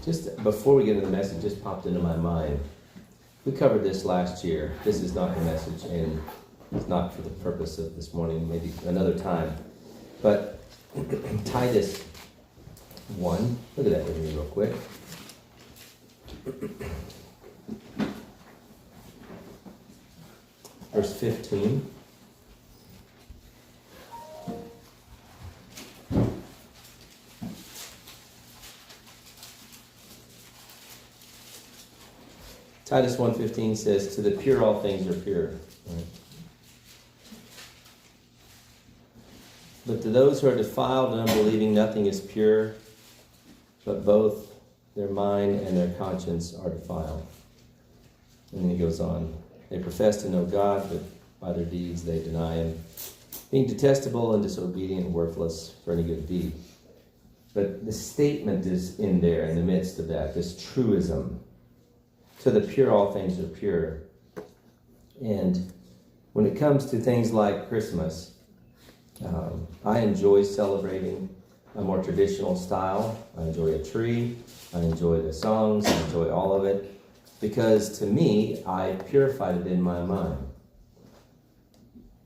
Just before we get into the message, just popped into my mind. We covered this last year. This is not the message, and it's not for the purpose of this morning, maybe another time. But Titus 1, look at that with me real quick. Verse 15. Titus 1:15 says, "To the pure all things are pure." Right? "But to those who are defiled and unbelieving, nothing is pure, but both their mind and their conscience are defiled." And then he goes on, "They profess to know God, but by their deeds they deny him, being detestable and disobedient and worthless for any good deed." But the statement is in there in the midst of that, this truism. To the pure, all things are pure. And when it comes to things like Christmas, I enjoy celebrating a more traditional style. I enjoy a tree. I enjoy the songs. I enjoy all of it. Because to me, I purified it in my mind.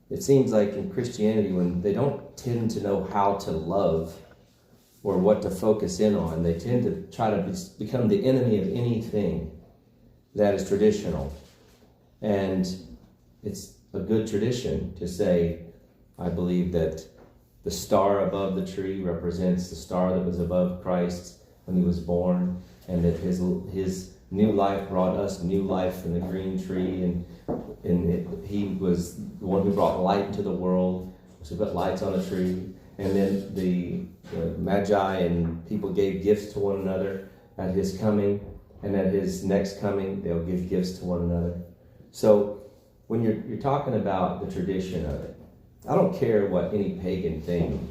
It seems like in Christianity, when they don't tend to know how to love or what to focus in on, they tend to try to become the enemy of anything that is traditional. And it's a good tradition to say, I believe that the star above the tree represents the star that was above Christ when he was born, and that his new life brought us new life in the green tree, and he was the one who brought light into the world, so put lights on a tree. And then the Magi and people gave gifts to one another at his coming. And at his next coming, they'll give gifts to one another. So when you're talking about the tradition of it, I don't care what any pagan thing.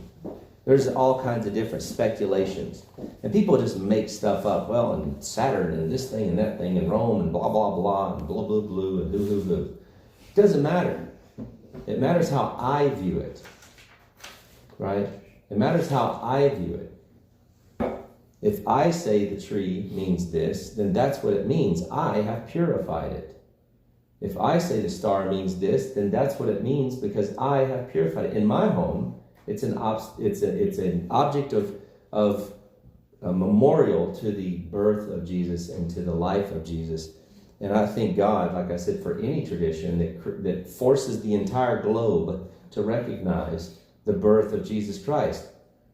There's all kinds of different speculations. And people just make stuff up. Well, and Saturn and this thing and that thing and Rome and blah, blah, blah, and blah, blah, blah, and hoo. It doesn't matter. It matters how I view it. Right? It matters how I view it. If I say the tree means this, then that's what it means. I have purified it. If I say the star means this, then that's what it means because I have purified it. In my home, it's an object of a memorial to the birth of Jesus and to the life of Jesus. And I thank God, like I said, for any tradition that forces the entire globe to recognize the birth of Jesus Christ.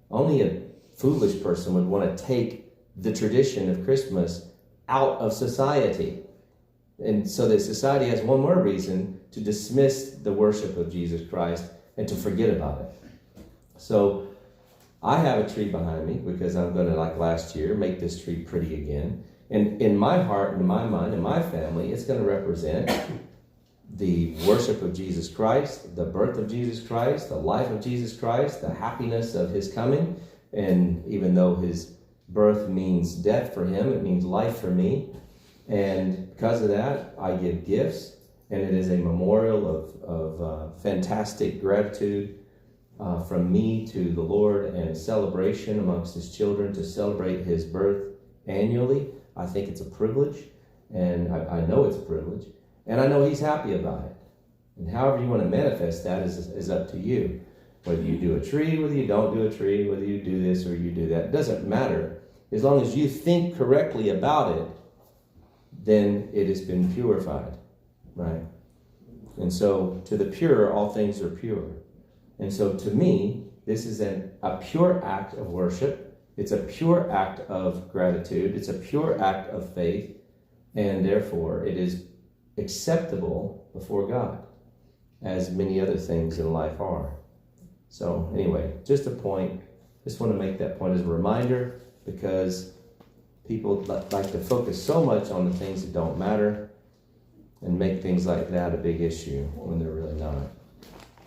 Only a foolish person would want to take the tradition of Christmas out of society. And so that society has one more reason to dismiss the worship of Jesus Christ and to forget about it. So I have a tree behind me because I'm going to, like last year, make this tree pretty again. And in my heart, in my mind, in my family, it's going to represent the worship of Jesus Christ, the birth of Jesus Christ, the life of Jesus Christ, the happiness of his coming. And even though his birth means death for him, it means life for me. And because of that, I give gifts. And it is a memorial of fantastic gratitude from me to the Lord and a celebration amongst his children to celebrate his birth annually. I think it's a privilege. And I know it's a privilege. And I know he's happy about it. And however you want to manifest that is up to you. Whether you do a tree, whether you don't do a tree, whether you do this or you do that, it doesn't matter. As long as you think correctly about it, then it has been purified, right? And so to the pure, all things are pure. And so to me, this is a pure act of worship. It's a pure act of gratitude. It's a pure act of faith. And therefore, it is acceptable before God, as many other things in life are. So anyway, just a point. Just want to make that point as a reminder because people like to focus so much on the things that don't matter and make things like that a big issue when they're really not.